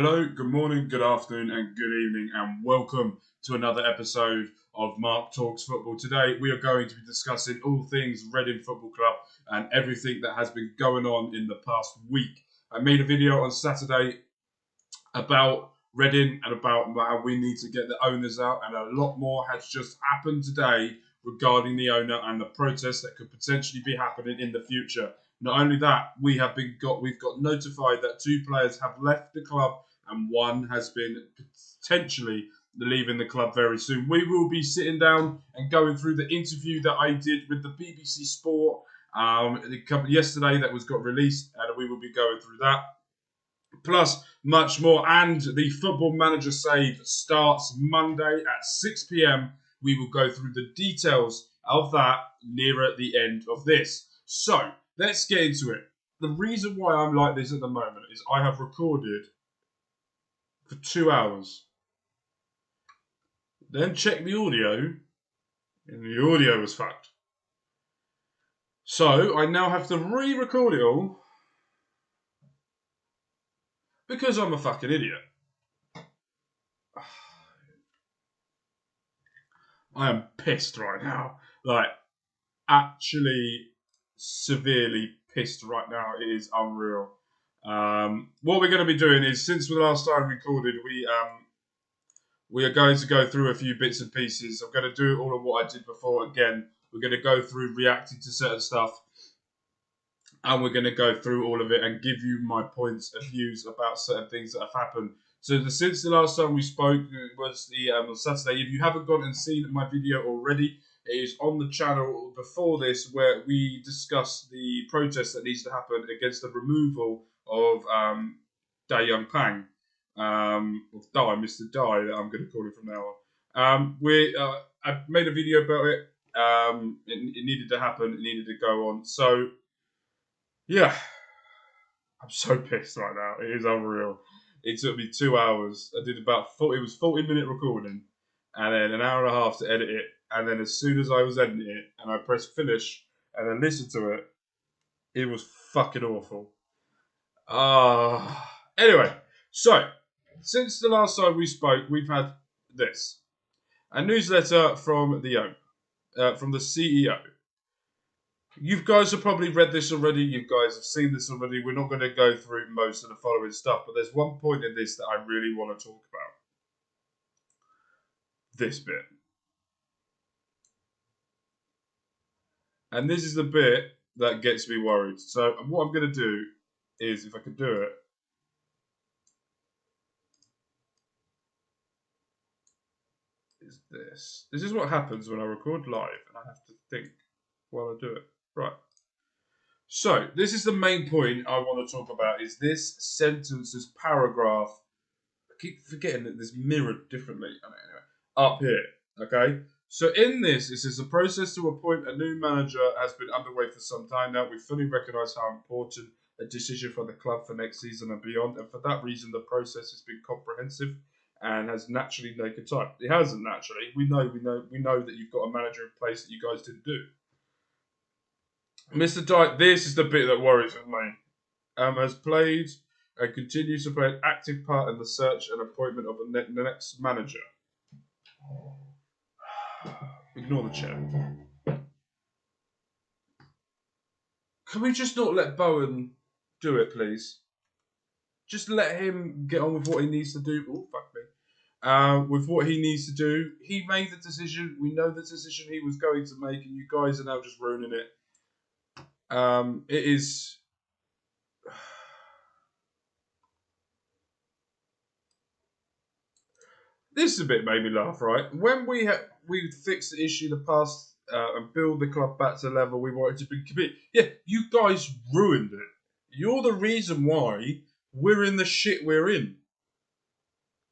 Hello, good morning, good afternoon, and good evening, and welcome to another episode of Mark Talks Football. Today, we are going to be discussing all things Reading Football Club and everything that has been going on in the past week. I made a video on Saturday about Reading and about how we need to get the owners out, and a lot more has just happened today regarding the owner and the protests that could potentially be happening in the future. Not only that, we've got notified that 2 players have left the club and 1 has been potentially leaving the club very soon. We will be sitting down and going through the interview that I did with the BBC Sport yesterday that got released, and we will be going through that. Plus, much more, and the Football Manager Save starts Monday at 6 p.m. We will go through the details of that nearer the end of this. So, let's get into it. The reason why I'm like this at the moment is I have recorded for 2 hours. Then checked the audio, and the audio was fucked. So, I now have to re-record it all because I'm a fucking idiot. I am pissed right now. Like, actually severely pissed right now. It is unreal. What we're going to be doing is, since the last time we recorded, we are going to go through a few bits and pieces. I'm going to do all of what I did before again. We're going to go through reacting to certain stuff, and we're going to go through all of it and give you my points and views about certain things that have happened. So since the last time we spoke, it was on Saturday. If you haven't gone and seen my video already, it is on the channel before this, where we discuss the protest that needs to happen against the removal of Dai Young Pang, of Dai, Mr. Dai, that I'm going to call it from now on. I made a video about it. It needed to happen. It needed to go on. So, yeah, I'm so pissed right now. It is unreal. It took me 2 hours. I did about 40-minute recording, and then an hour and a half to edit it. And then as soon as I was editing it, and I pressed finish, and then listened to it, it was fucking awful. Anyway, so since the last time we spoke, we've had this: a newsletter from from the CEO. You guys have probably read this already. You guys have seen this already. We're not going to go through most of the following stuff, but there's one point in this that I really want to talk about. This bit. And this is the bit that gets me worried. So what I'm going to do is, if I can do it, is this. This is what happens when I record live and I have to think while I do it. Right. So, this is the main point I want to talk about, is this sentence, this paragraph. I keep forgetting that this mirrored differently. Anyway, up here, okay? So in this, it says the process to appoint a new manager has been underway for some time now. We fully recognise how important a decision for the club for next season and beyond, and for that reason, the process has been comprehensive and has naturally taken time. It hasn't naturally. We know that you've got a manager in place that you guys didn't do. Mr. Dyke, this is the bit that worries me. Has played and continues to play an active part in the search and appointment of the next manager. Ignore the chair. Can we just not let Bowen do it, please? Just let him get on with what he needs to do. Oh, fuck me. With what he needs to do. He made the decision. We know the decision he was going to make, and you guys are now just ruining it. It is. This a bit made me laugh, right? When we fixed the issue in the past and build the club back to the level we wanted to be committed. Yeah, you guys ruined it. You're the reason why we're in the shit we're in.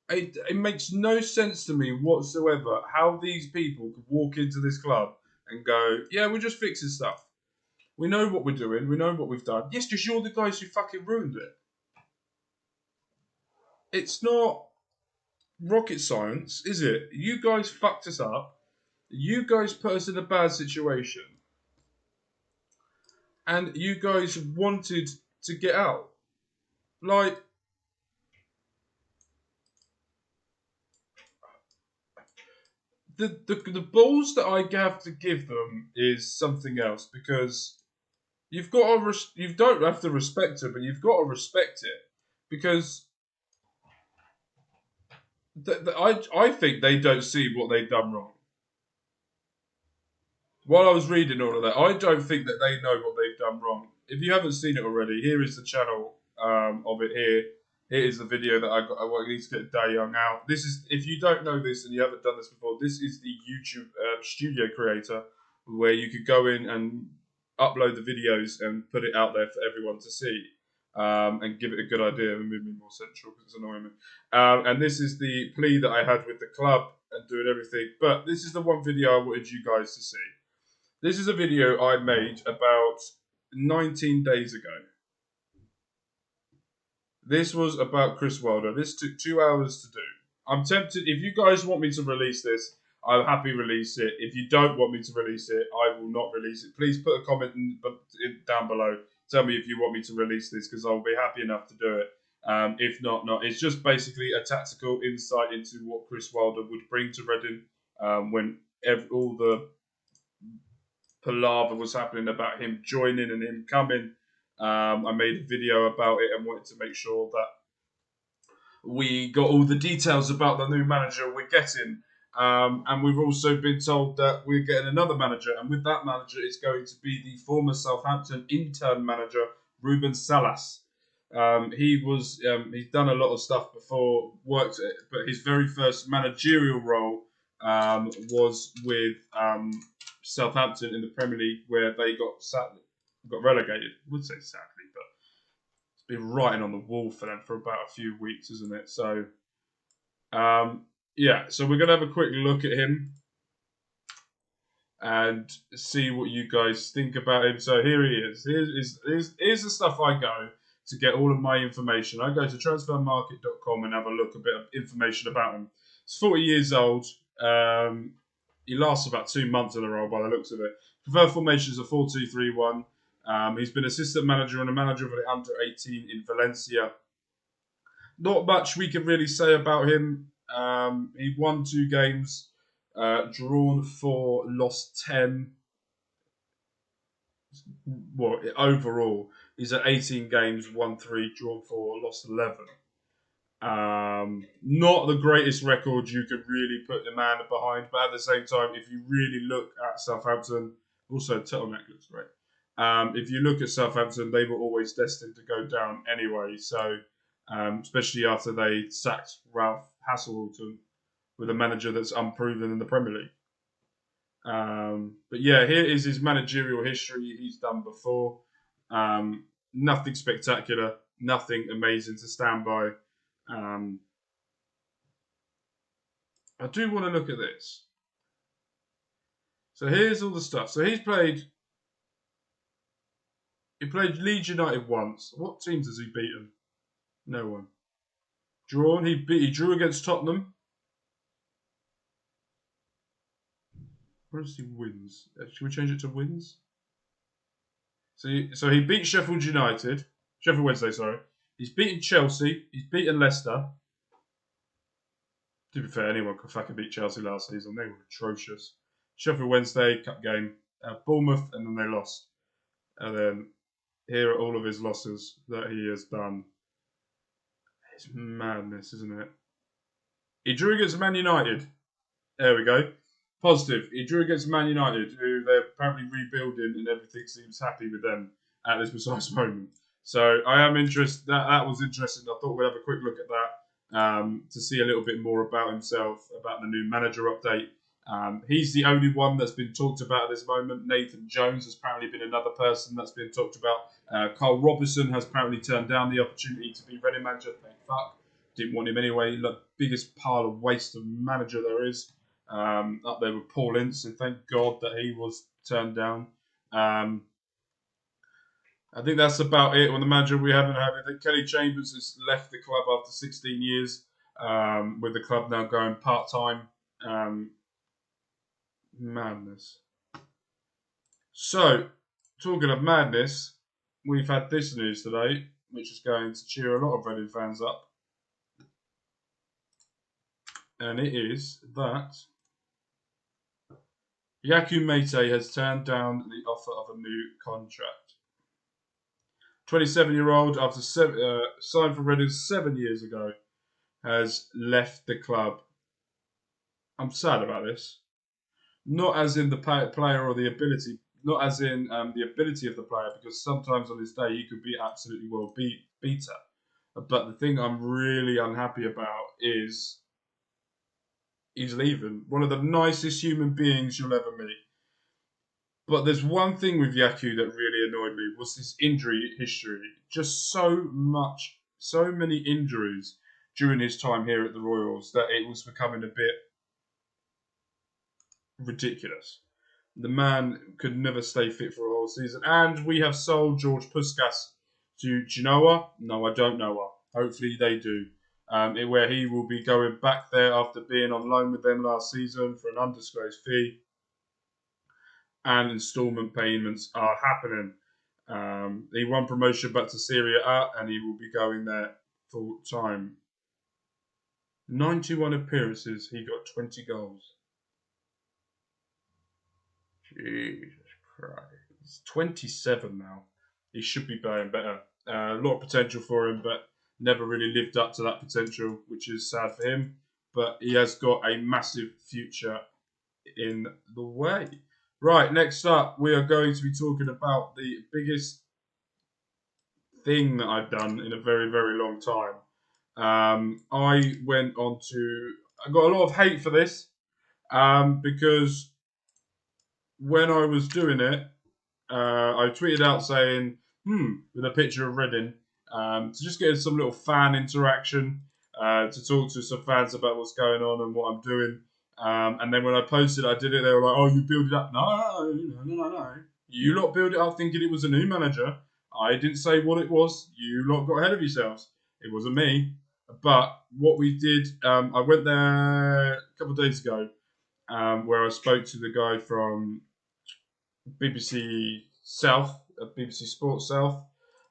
It makes no sense to me whatsoever how these people could walk into this club and go, yeah, we're just fixing stuff. We know what we're doing. We know what we've done. Yes, because you're the guys who fucking ruined it. It's not rocket science, is it? You guys fucked us up. You guys put us in a bad situation. And you guys wanted to get out. Like, the balls that I have to give them is something else, because you've got to you don't have to respect it, but you've got to respect it, because I think they don't see what they've done wrong. While I was reading all of that, I don't think that they know what they've done wrong. If you haven't seen it already, here is the channel of it here. Here is the video that I got. I need to get Dae Young out. This is, if you don't know this and you haven't done this before, this is the YouTube Studio Creator, where you could go in and upload the videos and put it out there for everyone to see, and give it a good idea and move me more central because it's annoying me. And this is the plea that I had with the club and doing everything. But this is the one video I wanted you guys to see. This is a video I made about 19 days ago. This was about Chris Wilder. This took 2 hours to do. I'm tempted, if you guys want me to release this, I'll happily release it. If you don't want me to release it, I will not release it. Please put a comment down below. Tell me if you want me to release this, because I'll be happy enough to do it. If not, not. It's just basically a tactical insight into what Chris Wilder would bring to Reading when all the palaver was happening about him joining and him coming. I made a video about it and wanted to make sure that we got all the details about the new manager we're getting. And we've also been told that we're getting another manager, and with that manager it's going to be the former Southampton intern manager, Ruben Salas. He's done a lot of stuff before, but his very first managerial role was with Southampton in the Premier League, where they got relegated. I would say sadly, but it's been writing on the wall for them for about a few weeks, isn't it? So, yeah. So we're gonna have a quick look at him and see what you guys think about him. So here he is. Here's the stuff I go to get all of my information. I go to transfermarket.com and have a look, a bit of information about him. He's 40 years old. He lasts about 2 months in a row by the looks of it. Preferred formations are 4-2-3-1. He's been assistant manager and a manager of the under-18 in Valencia. Not much we can really say about him. He won 2 games, drawn 4, lost 10. Well, overall, he's at 18 games, won 3, drawn 4, lost 11. Not the greatest record you could really put the man behind, but at the same time, if you really look at Southampton, also turtleneck looks great. If you look at Southampton, they were always destined to go down anyway. So, especially after they sacked Ralph Hasenhüttl with a manager that's unproven in the Premier League. But yeah, here is his managerial history he's done before. Nothing spectacular, nothing amazing to stand by. I do want to look at this. So here's all the stuff. So he played Leeds United once. What teams has he beaten? No one. Drawn. He drew against Tottenham. Where does he wins? Should we change it to wins? So he beat Sheffield Wednesday, sorry. He's beaten Chelsea. He's beaten Leicester. To be fair, anyone could fucking beat Chelsea last season. They were atrocious. Sheffield Wednesday, cup game. Bournemouth, and then they lost. And then here are all of his losses that he has done. It's madness, isn't it? He drew against Man United. There we go. Positive. He drew against Man United, who they're apparently rebuilding, and everything seems happy with them at this precise moment. So I am interested. That was interesting. I thought we'd have a quick look at that to see a little bit more about himself, about the new manager update. He's the only one that's been talked about at this moment. Nathan Jones has apparently been another person that's been talked about. Carl Robinson has apparently turned down the opportunity to be Reading manager. Thank fuck. Didn't want him anyway. Look, biggest pile of waste of manager there is. Up there with Paul Ince, and thank God that he was turned down. I think that's about it on the manager we haven't had. I think Kelly Chambers has left the club after 16 years, with the club now going part-time. Madness. So, talking of madness, we've had this news today, which is going to cheer a lot of Reading fans up. And it is that Yaku Mate has turned down the offer of a new contract. 27-year-old, after signed for Reading 7 years ago, has left the club. I'm sad about this. Not as in the player or the ability, not as in the ability of the player, because sometimes on his day he could be absolutely well beater. But the thing I'm really unhappy about is he's leaving. One of the nicest human beings you'll ever meet. But there's one thing with Yaku that really annoyed me was his injury history. Just so many injuries during his time here at the Royals that it was becoming a bit ridiculous. The man could never stay fit for a whole season. And we have sold George Puskas to Genoa. No, I don't know her. Hopefully they do. Where he will be going back there after being on loan with them last season for an undisclosed fee. And instalment payments are happening. He won promotion back to Serie A and he will be going there full time. 91 appearances, he got 20 goals. Jesus Christ. He's 27 now. He should be playing better. A lot of potential for him, but never really lived up to that potential, which is sad for him. But he has got a massive future in the way. Right, next up, we are going to be talking about the biggest thing that I've done in a very, very long time. I got a lot of hate for this because when I was doing it, I tweeted out saying, with a picture of Reading, to just get some little fan interaction, to talk to some fans about what's going on and what I'm doing. And then when I posted, I did it. They were like, "Oh, you build it up." No. You lot build it up thinking it was a new manager. I didn't say what it was. You lot got ahead of yourselves. It wasn't me. But what we did, I went there a couple of days ago, where I spoke to the guy from BBC South, BBC Sports South.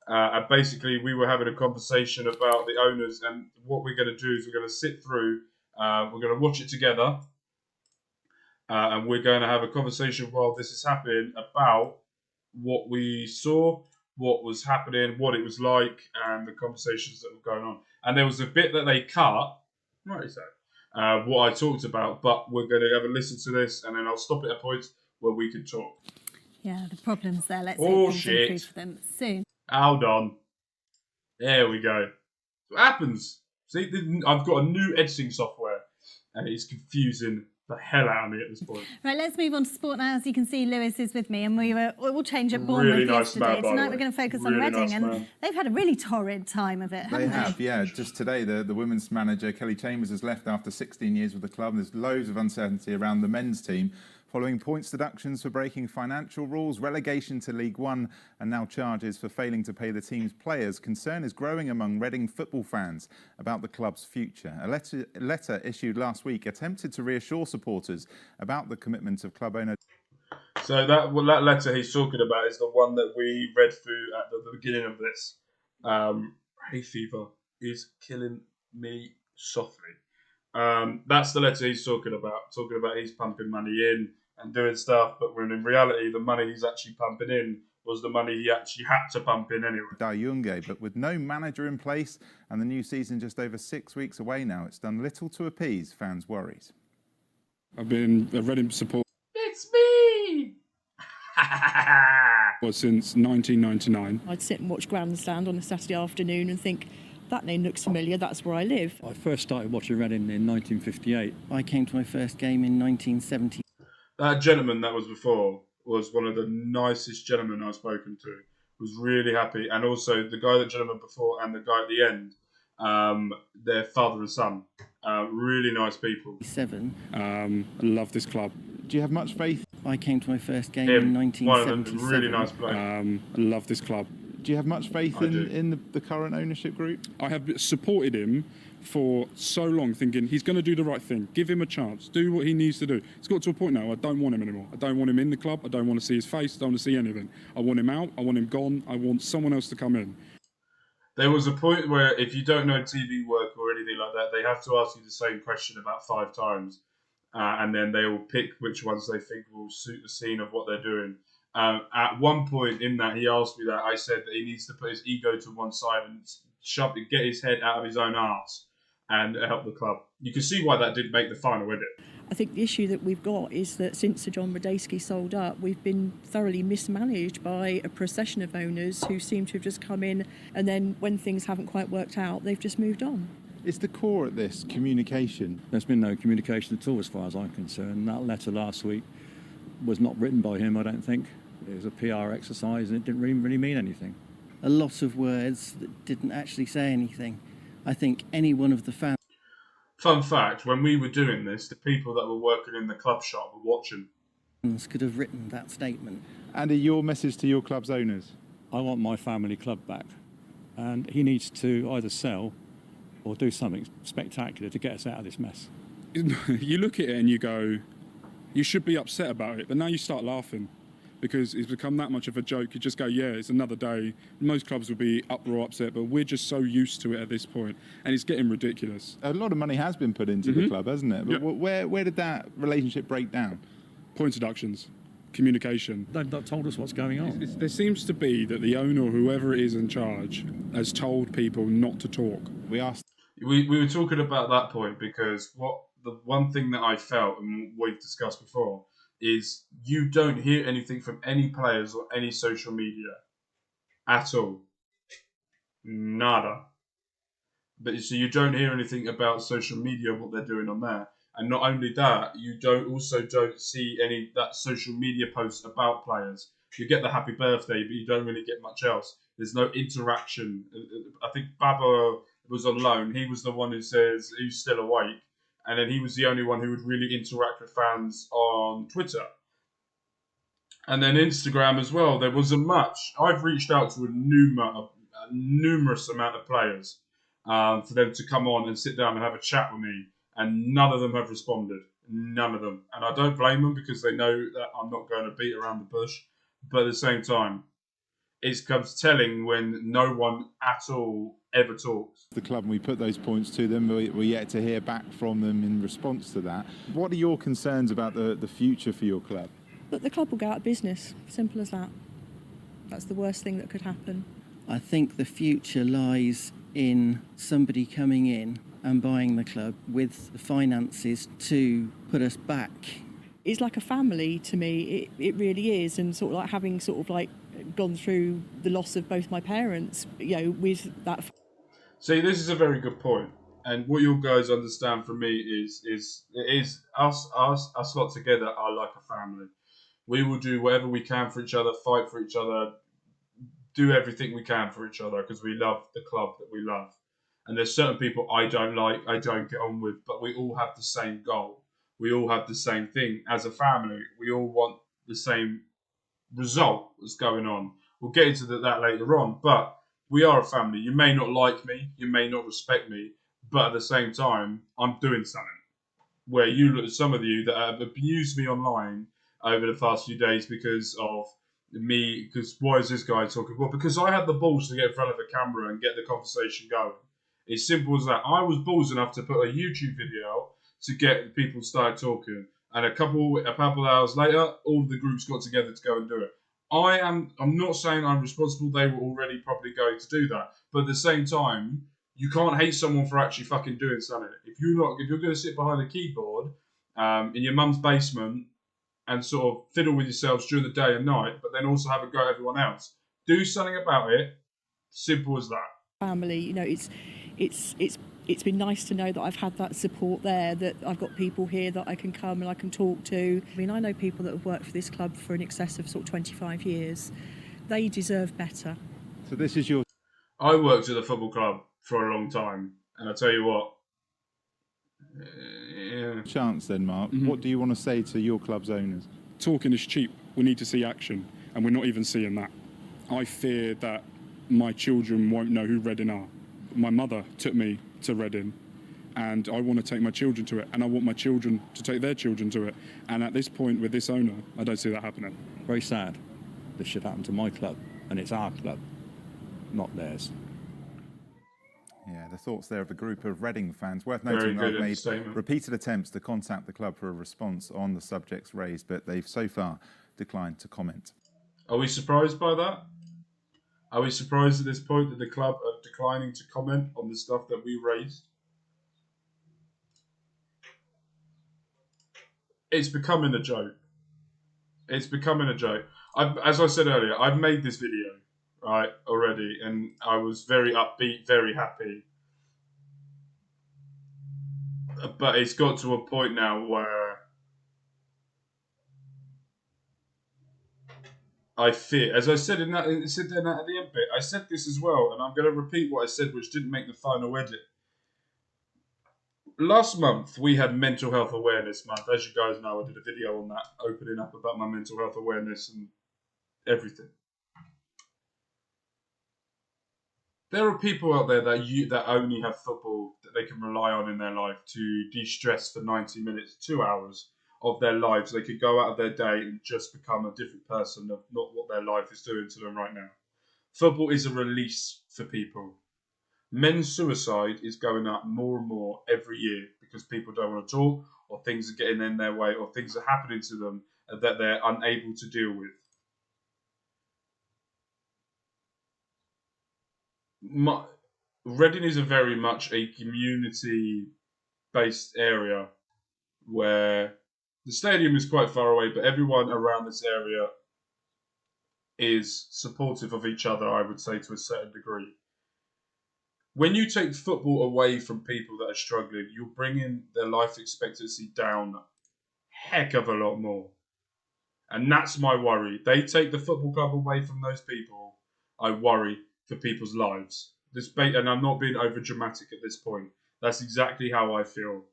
And basically, we were having a conversation about the owners, and what we're going to do is we're going to sit through, we're going to watch it together, and we're going to have a conversation while this is happening about what we saw, what was happening, what it was like, and the conversations that were going on. And there was a bit that they cut, right, so what I talked about, but we're going to have a listen to this, and then I'll stop at a point where we can talk. Yeah, the problem's there. Let's Oh, things shit. improve for them soon. Hold on. There we go. What happens? See, I've got a new editing software, and it's confusing the hell out of me at this point. Right, let's move on to sport now. As you can see, Lewis is with me, and we'll change at Bournemouth Really nice yesterday. man, by Tonight the we're way. going to focus Really on Reading, nice and man. they've had a really torrid time of it, haven't they? They have, yeah. Just today, the women's manager, Kelly Chambers, has left after 16 years with the club. There's loads of uncertainty around the men's team, following points deductions for breaking financial rules, relegation to League One, and now charges for failing to pay the team's players. Concern is growing among Reading football fans about the club's future. A letter issued last week attempted to reassure supporters about the commitment of club owner. So that letter he's talking about is the one that we read through at the beginning of this. Hay fever is killing me softly. That's the letter he's talking about he's pumping money in and doing stuff, but when in reality the money he's actually pumping in was the money he actually had to pump in anyway. Dayunge, but with no manager in place and the new season just over 6 weeks away now, it's done little to appease fans' worries. I've been a Reading supporter. It's me! Since 1999. I'd sit and watch Grandstand on a Saturday afternoon and think, that name looks familiar, that's where I live. I first started watching Reading in 1958. I came to my first game in 1970. That gentleman that was before was one of the nicest gentlemen I've spoken to. Was really happy. And also the gentleman before and the guy at the end, their father and son. Really nice people. I love this club. Do you have much faith? I came to my first game in 1977. One of them, really nice player. I love this club. Do you have much faith in the current ownership group? I have supported him for so long, thinking he's going to do the right thing. Give him a chance. Do what he needs to do. It's got to a point now I don't want him anymore. I don't want him in the club. I don't want to see his face. I don't want to see anything. I want him out. I want him gone. I want someone else to come in. There was a point where if you don't know TV work or anything like that, they have to ask you the same question about 5 times. and then they will pick which ones they think will suit the scene of what they're doing. At one point in that, he asked me that. I said that he needs to put his ego to one side and get his head out of his own arse and help the club. You can see why that didn't make the final, didn't it? I think the issue that we've got is that since Sir John Radeski sold up, we've been thoroughly mismanaged by a procession of owners who seem to have just come in, and then when things haven't quite worked out, they've just moved on. Is the core at this communication? There's been no communication at all as far as I'm concerned. That letter last week was not written by him, I don't think. It was a PR exercise and it didn't really mean anything. A lot of words that didn't actually say anything. I think any one of the fans... Fun fact, when we were doing this, the people that were working in the club shop were watching. could have written that statement. Andy, your message to your club's owners? I want my family club back. And he needs to either sell or do something spectacular to get us out of this mess. You look at it and you go, you should be upset about it, but now you start laughing because it's become that much of a joke. You just go, yeah, it's another day. Most clubs would be uproar upset, but we're just so used to it at this point, and it's getting ridiculous. A lot of money has been put into the club, hasn't it? But where did that relationship break down? Point deductions, communication. They've not told us what's going on. There seems to be that the owner or whoever it is in charge has told people not to talk. We asked. We were talking about that point because the one thing that I felt, and we've discussed before, is you don't hear anything from any players or any social media at all. Nada. But so you don't hear anything about social media and what they're doing on there. And not only that, you don't see any that social media posts about players. You get the happy birthday, but you don't really get much else. There's no interaction. I think Baba was on loan. He was the one who says he's still awake. And then he was the only one who would really interact with fans on Twitter. And then Instagram as well. There wasn't much. I've reached out to a numerous amount of players for them to come on and sit down and have a chat with me. And none of them have responded. None of them. And I don't blame them because they know that I'm not going to beat around the bush. But at the same time, it comes telling when no one at all ever talks. The club, and we put those points to them. We're yet to hear back from them in response to that. What are your concerns about the future for your club? But the club will go out of business. Simple as that. That's the worst thing that could happen. I think the future lies in somebody coming in and buying the club with the finances to put us back. It's like a family to me. It really is, and sort of like having gone through the loss of both my parents, with that. See, this is a very good point. And what you guys understand from me is us lot together are like a family. We will do whatever we can for each other, fight for each other, do everything we can for each other because we love the club that we love. And there's certain people I don't like, I don't get on with, but we all have the same goal. We all have the same thing. As a family, we all want the same result that's going on. We'll get into that later on, but we are a family. You may not like me, you may not respect me, but at the same time, I'm doing something. Where you look at some of you that have abused me online over the past few days because of me, because why is this guy talking? Well, because I had the balls to get in front of a camera and get the conversation going. It's simple as that. I was balls enough to put a YouTube video out to get people started talking. And a couple of hours later, all the groups got together to go and do it. I'm not saying I'm responsible. They were already probably going to do that. But at the same time, you can't hate someone for actually fucking doing something. If you're going to sit behind a keyboard in your mum's basement and sort of fiddle with yourselves during the day and night, but then also have a go at everyone else, do something about it. Simple as that. Family, it's been nice to know that I've had that support there, that I've got people here that I can come and I can talk to. I mean, I know people that have worked for this club for in excess of 25 years. They deserve better. So this is your... I worked at the football club for a long time, and I tell you what, chance then, Mark. What do you want to say to your club's owners? Talking is cheap. We need to see action, and we're not even seeing that. I fear that my children won't know who Reading are. My mother took me to Reading, and I want to take my children to it, and I want my children to take their children to it. And at this point, with this owner, I don't see that happening. Very sad. This should happen to my club, and it's our club, not theirs. Yeah, the thoughts there of a group of Reading fans. Worth Very noting good they've made statement. repeated attempts to contact the club for a response on the subjects raised, but they've so far declined to comment. Are we surprised by that? Are we surprised at this point that the club are declining to comment on the stuff that we raised? It's becoming a joke. It's becoming a joke. As I said earlier, I've made this video, right, already, and I was very upbeat, very happy. But it's got to a point now where I fear, as I said in that, at the end bit, I said this as well, and I'm going to repeat what I said, which didn't make the final edit. Last month, we had Mental Health Awareness Month. As you guys know, I did a video on that, opening up about my mental health awareness and everything. There are people out there that only have football that they can rely on in their life to de-stress for 90 minutes, 2 hours of their lives. They could go out of their day and just become a different person of not what their life is doing to them right now. Football is a release for people. Men's suicide is going up more and more every year because people don't want to talk, or things are getting in their way, or things are happening to them that they're unable to deal with. Reading is very much a community-based area where the stadium is quite far away, but everyone around this area is supportive of each other, I would say, to a certain degree. When you take football away from people that are struggling, you're bringing their life expectancy down a heck of a lot more. And that's my worry. They take the football club away from those people. I worry for people's lives. And I'm not being over dramatic at this point. That's exactly how I feel.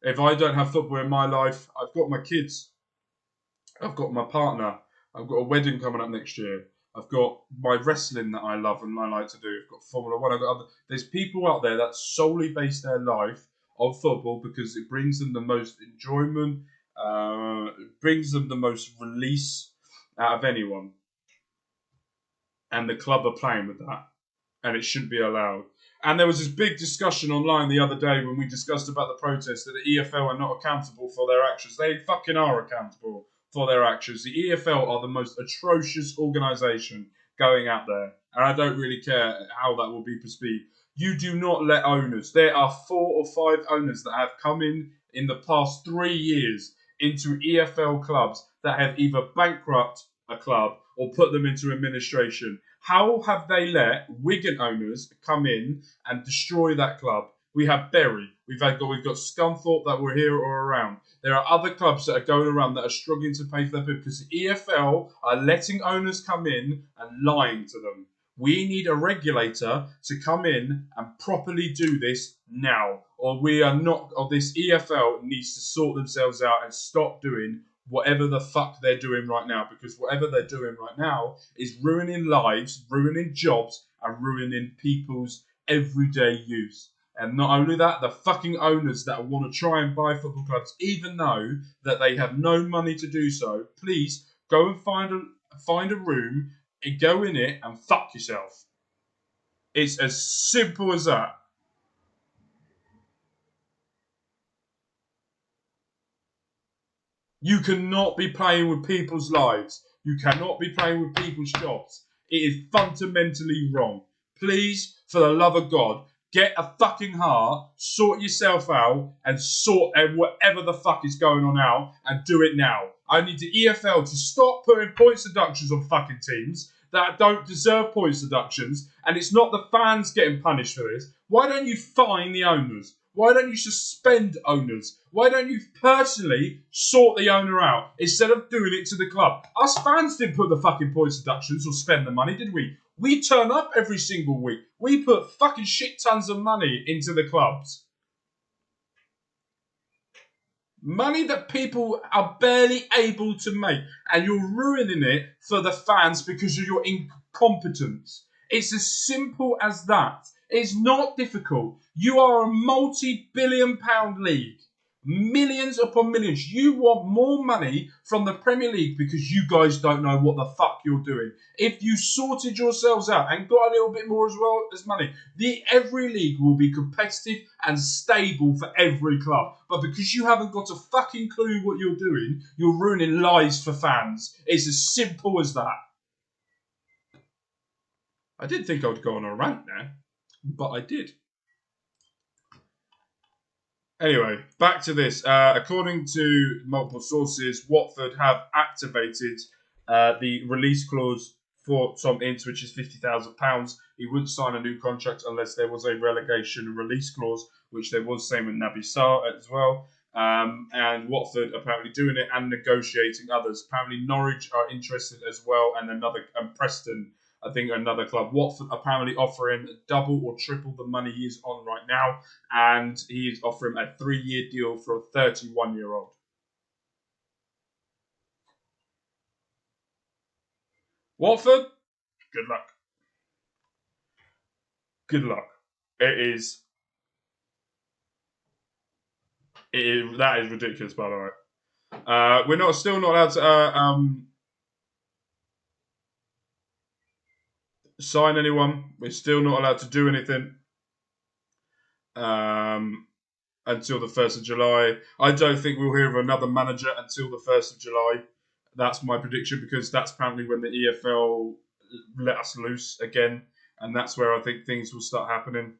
If I don't have football in my life, I've got my kids. I've got my partner. I've got a wedding coming up next year. I've got my wrestling that I love and I like to do. I've got Formula One. There's people out there that solely base their life on football because it brings them the most enjoyment, it brings them the most release out of anyone. And the club are playing with that. And it shouldn't be allowed. And there was this big discussion online the other day when we discussed about the protest that the EFL are not accountable for their actions. They fucking are accountable for their actions. The EFL are the most atrocious organisation going out there. And I don't really care how that will be perceived. You do not let owners. There are 4 or 5 owners that have come in the past 3 years into EFL clubs that have either bankrupt a club or put them into administration. How have they let Wigan owners come in and destroy that club? We have Bury. We've got Scunthorpe that were here or around. There are other clubs that are going around that are struggling to pay for their people because the EFL are letting owners come in and lying to them. We need a regulator to come in and properly do this now, or this EFL needs to sort themselves out and stop doing whatever the fuck they're doing right now, because whatever they're doing right now is ruining lives, ruining jobs, and ruining people's everyday use. And not only that, the fucking owners that want to try and buy football clubs, even though that they have no money to do so, please go and find a room and go in it and fuck yourself. It's as simple as that. You cannot be playing with people's lives. You cannot be playing with people's jobs. It is fundamentally wrong. Please, for the love of God, get a fucking heart, sort yourself out, and sort whatever the fuck is going on out, and do it now. I need the EFL to stop putting points deductions on fucking teams that don't deserve points deductions, and it's not the fans getting punished for this. Why don't you fine the owners? Why don't you suspend owners? Why don't you personally sort the owner out instead of doing it to the club? Us fans didn't put the fucking points deductions or spend the money, did we? We turn up every single week. We put fucking shit tons of money into the clubs. Money that people are barely able to make. And you're ruining it for the fans because of your incompetence. It's as simple as that. It's not difficult. You are a multi-billion-pound league. Millions upon millions. You want more money from the Premier League because you guys don't know what the fuck you're doing. If you sorted yourselves out and got a little bit more as well as money, every league will be competitive and stable for every club. But because you haven't got a fucking clue what you're doing, you're ruining lives for fans. It's as simple as that. I did think I would go on a rant there, but I did. Anyway, back to this. According to multiple sources, Watford have activated the release clause for Tom Ince, which is £50,000. He wouldn't sign a new contract unless there was a relegation release clause, which there was, same with Naby Sarr as well. And Watford apparently doing it and negotiating others. Apparently Norwich are interested as well, and Preston, I think another club. Watford apparently offering double or triple the money he is on right now, and he is offering a 3-year deal for a 31-year-old. Watford, good luck. Good luck. It is. That is ridiculous, by the way. We're still not allowed to sign anyone. We're still not allowed to do anything until the 1st of July. I don't think we'll hear of another manager until the 1st of July. That's my prediction, because that's apparently when the EFL let us loose again, and that's where I think things will start happening.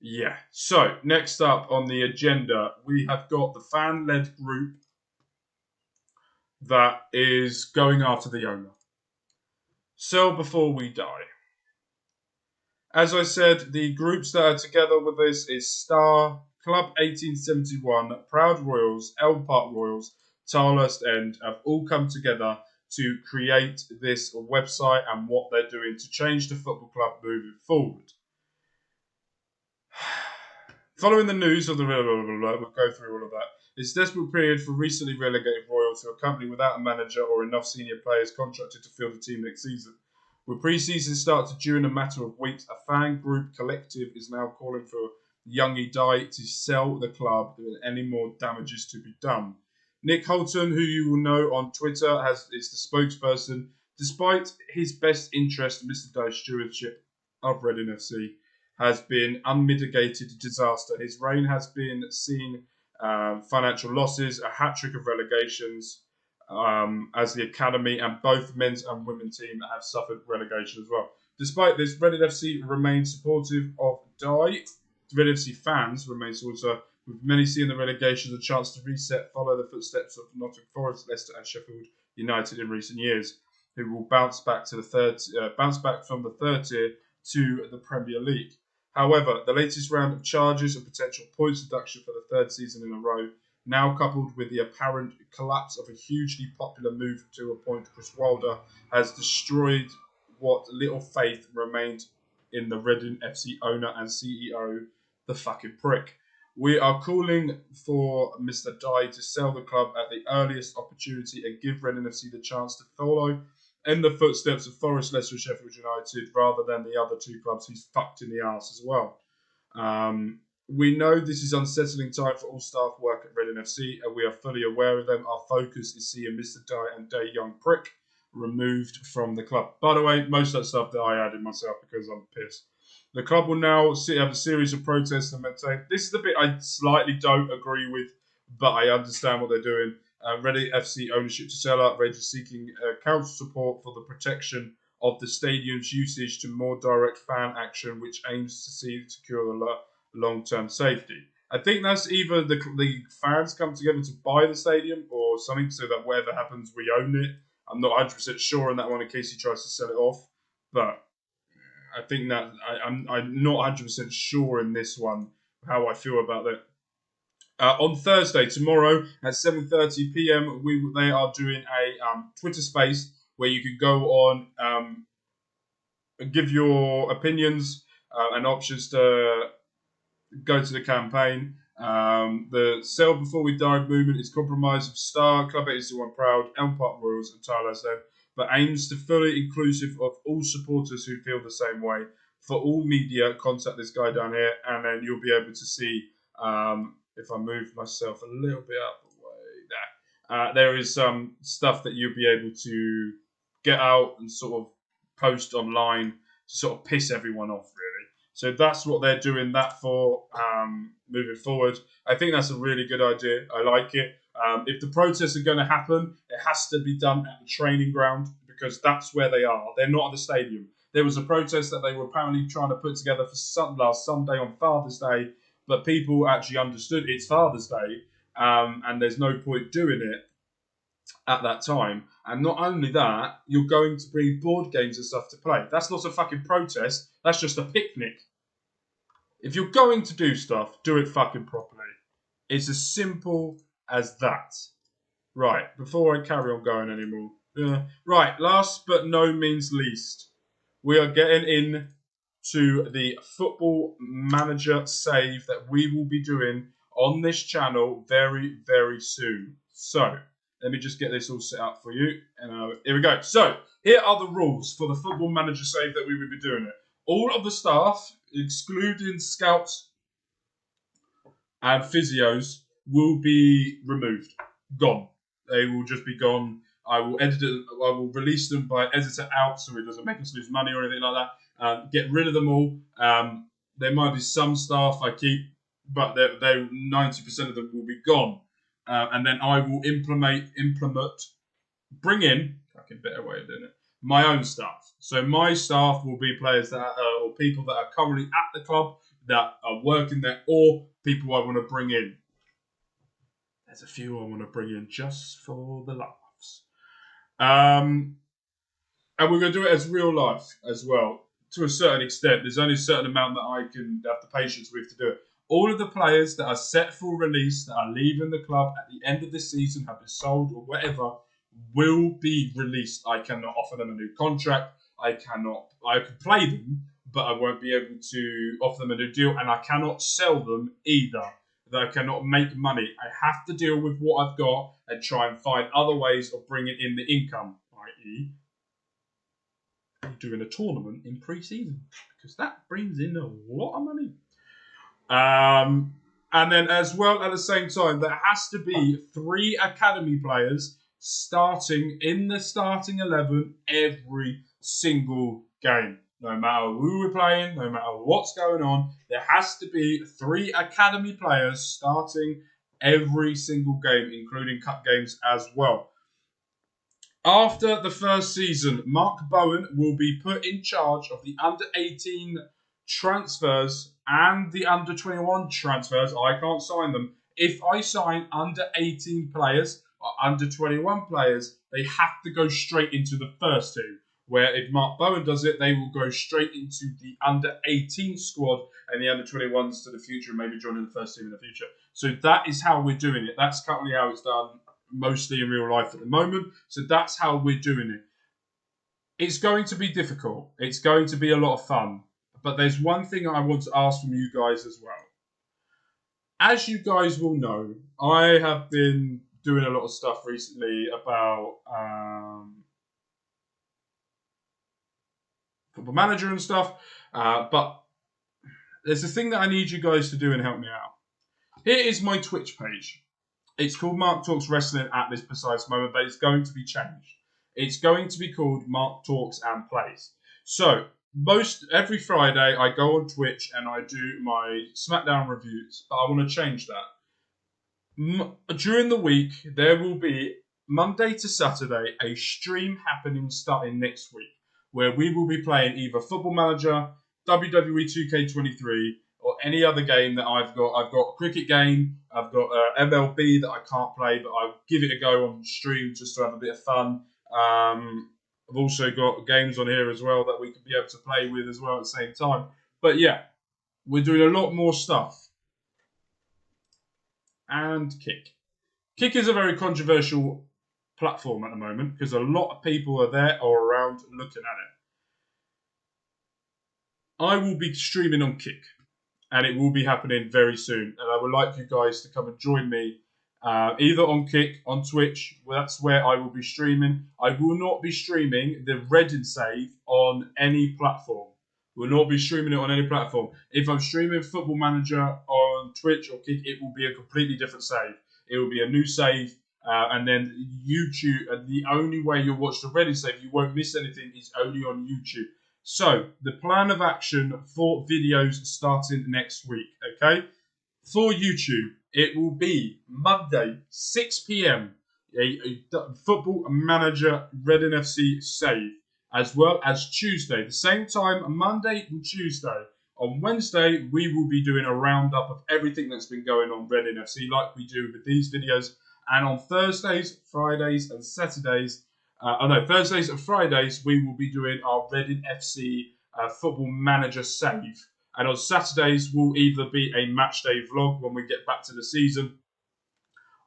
Yeah. So, next up on the agenda, we have got the fan-led group that is going after the owner. Sell before we die. As I said, the groups that are together with this is Star, Club 1871, Proud Royals, Elm Park Royals, Tilehurst End have all come together to create this website and what they're doing to change the football club moving forward. Following the news of the we'll go through all of that. It's a desperate period for recently relegated Royals, who are currently without a manager or enough senior players contracted to fill the team next season. With pre-season started due in a matter of weeks, a fan group collective is now calling for Youngie Dye to sell the club with any more damages to be done. Nick Holton, who you will know on Twitter, is the spokesperson. Despite his best interest, Mr. Dye's stewardship of Reading FC has been unmitigated disaster. His reign has been seen financial losses, a hat-trick of relegations, as the academy and both men's and women's team have suffered relegation as well. Despite this, Reading FC remain supportive of Dye. Reading FC fans remain supportive, with many seeing the relegation as a chance to reset, follow the footsteps of Nottingham Forest, Leicester and Sheffield United in recent years, who will bounce back from the third tier to the Premier League. However, the latest round of charges and potential points deduction for the third season in a row, now coupled with the apparent collapse of a hugely popular move to appoint Chris Wilder, has destroyed what little faith remained in the Reading FC owner and CEO, the fucking prick. We are calling for Mr. Dye to sell the club at the earliest opportunity and give Reading FC the chance to follow in the footsteps of Forest, Leicester and Sheffield United, rather than the other two clubs he's fucked in the arse as well. We know this is unsettling time for all staff work at Reading FC, and we are fully aware of them. Our focus is seeing Mr. Dye and Day Young Prick removed from the club. By the way, most of that stuff that I added myself because I'm pissed. The club will now have a series of protests and maintain. This is the bit I slightly don't agree with, but I understand what they're doing. Reading FC ownership to sell out. Rangers seeking council support for the protection of the stadium's usage to more direct fan action, which aims to secure the long-term safety. I think that's either the fans come together to buy the stadium or something, so that whatever happens, we own it. I'm not 100% sure on that one in case he tries to sell it off, but I think that I'm not 100% sure in this one how I feel about that. On Thursday, tomorrow at 7:30 p.m, they are doing a Twitter space where you can go on and give your opinions and options to go to the campaign. The Sell Before We Die movement is comprised of Star, Club 81 Proud, Elm Park Royals and Tilehurst End, but aims to fully inclusive of all supporters who feel the same way. for all media, contact this guy down here, and then you'll be able to see, if I move myself a little bit out of the way, there is some stuff that you'll be able to get out and sort of post online to sort of piss everyone off, really. So that's what they're doing that for, moving forward. I think that's a really good idea. I like it. If the protests are going to happen, it has to be done at the training ground, because that's where they are. They're not at the stadium. There was a protest that they were apparently trying to put together for last Sunday on Father's Day, but people actually understood it's Father's Day, and there's no point doing it at that time. And not only that, you're going to bring board games and stuff to play. That's not a fucking protest. That's just a picnic. If you're going to do stuff, do it fucking properly. It's as simple as that. Right, before I carry on going anymore. Right, last but no means least, we are getting in to the Football Manager save that we will be doing on this channel very, very soon. So, let me just get this all set up for you. And here we go. So, here are the rules for the Football Manager save that we will be doing it. All of the staff, excluding scouts and physios, will be removed. Gone. They will just be gone. I will edit it. I will release them by editor out, so it doesn't make us lose money or anything like that. Get rid of them all. There might be some staff I keep, but 90% of them will be gone. And then I will bring in, fucking better way of doing it, my own staff. So my staff will be players that or people that are currently at the club that are working there, or people I want to bring in. There's a few I want to bring in just for the laughs. And we're going to do it as real life as well, to a certain extent. There's only a certain amount that I can have the patience with to do it. All of the players that are set for release, that are leaving the club at the end of this season, have been sold or whatever, will be released. I cannot offer them a new contract. I can play them, but I won't be able to offer them a new deal, and I cannot sell them either. That I cannot make money. I have to deal with what I've got and try and find other ways of bringing in the income, i.e. doing a tournament in pre-season, because that brings in a lot of money. And then as well, at the same time, there has to be 3 academy players starting in the starting 11 every single game. No matter who we're playing, no matter what's going on, there has to be 3 academy players starting every single game, including cup games as well. After the first season, Mark Bowen will be put in charge of the under-18 transfers and the under-21 transfers. I can't sign them. If I sign under-18 players or under-21 players, they have to go straight into the first 2. Where if Mark Bowen does it, they will go straight into the under-18 squad and the under-21s to the future, and maybe joining the first team in the future. So that is how we're doing it. That's currently how it's done, mostly in real life at the moment. So that's how we're doing it. It's going to be difficult. It's going to be a lot of fun. But there's one thing I want to ask from you guys as well. As you guys will know, I have been doing a lot of stuff recently about Football Manager and stuff, but there's a thing that I need you guys to do and help me out. Here is my Twitch page. It's called Mark Talks Wrestling at this precise moment, but it's going to be changed. It's going to be called Mark Talks and Plays. So, every Friday I go on Twitch and I do my SmackDown reviews, but I want to change that. During the week, there will be Monday to Saturday a stream happening starting next week, where we will be playing either Football Manager, WWE 2K23, or any other game that I've got. I've got a cricket game, I've got MLB that I can't play, but I'll give it a go on stream just to have a bit of fun. I've also got games on here as well that we could be able to play with as well at the same time. But yeah, we're doing a lot more stuff. And Kick. Kick is a very controversial platform at the moment because a lot of people are there or around looking at it. I will be streaming on Kick, and it will be happening very soon. And I would like you guys to come and join me either on Kick, on Twitch. Well, that's where I will be streaming. I will not be streaming the Read and Save on any platform. We'll not be streaming it on any platform. If I'm streaming Football Manager on Twitch or Kick, it will be a completely different save. It will be a new save, and then YouTube. The only way you'll watch the Reading save, you won't miss anything, is only on YouTube. So the plan of action for videos starting next week. Okay, for YouTube, it will be Monday 6 p.m. a Football Manager Reading FC save, as well as Tuesday, the same time, Monday and Tuesday. On Wednesday, we will be doing a roundup of everything that's been going on Reading FC, like we do with these videos. And on Thursdays, Fridays, and Saturdays, Thursdays and Fridays, we will be doing our Reading FC Football Manager save. And on Saturdays, will either be a match day vlog when we get back to the season,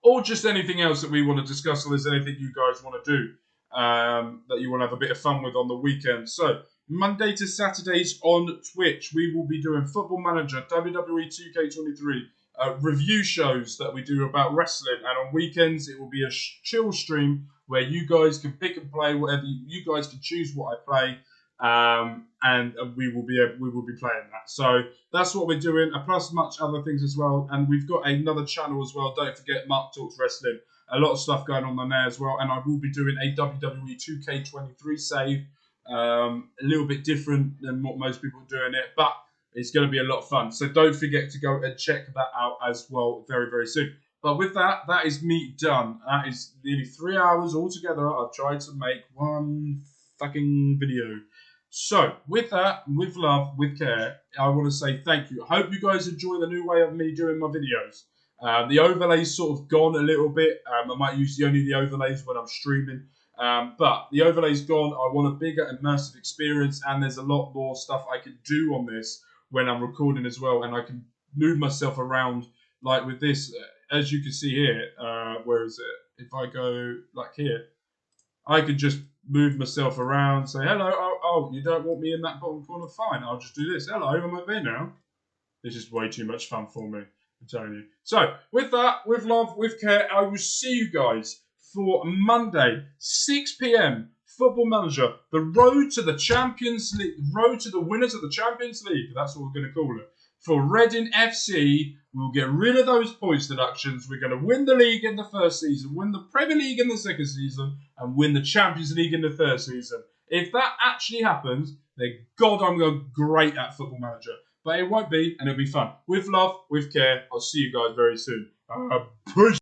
or just anything else that we want to discuss, or there's anything you guys want to do that you want to have a bit of fun with on the weekend. So, Monday to Saturdays on Twitch, we will be doing Football Manager, WWE 2K23, review shows that we do about wrestling, and on weekends it will be a chill stream where you guys can pick and play whatever you guys can choose what I play, and we will be playing that. So that's what we're doing, plus much other things as well. And we've got another channel as well. Don't forget Mark Talks Wrestling. A lot of stuff going on there as well. And I will be doing a WWE 2K23 save, a little bit different than what most people are doing it, but it's going to be a lot of fun. So don't forget to go and check that out as well very, very soon. But with that, that is me done. That is nearly 3 hours altogether. I've tried to make one fucking video. So, with that, with love, with care, I want to say thank you. I hope you guys enjoy the new way of me doing my videos. The overlay's sort of gone a little bit. I might use only the overlays when I'm streaming. But the overlay's gone. I want a bigger immersive experience, and there's a lot more stuff I can do on this when I'm recording as well, and I can move myself around like with this. As you can see here, where is it? If I go like here, I could just move myself around, say hello. Oh, you don't want me in that bottom corner? Fine, I'll just do this. Hello, I'm up there now. This is way too much fun for me, I'm telling you. So, with that, with love, with care, I will see you guys for Monday, 6 p.m. Football Manager, the road to the Champions League, road to the winners of the Champions League. That's what we're going to call it. For Reading FC, we'll get rid of those points deductions. We're going to win the league in the first season, win the Premier League in the second season, and win the Champions League in the third season. If that actually happens, then God, I'm going great at Football Manager. But it won't be, and it'll be fun. With love, with care, I'll see you guys very soon. Peace.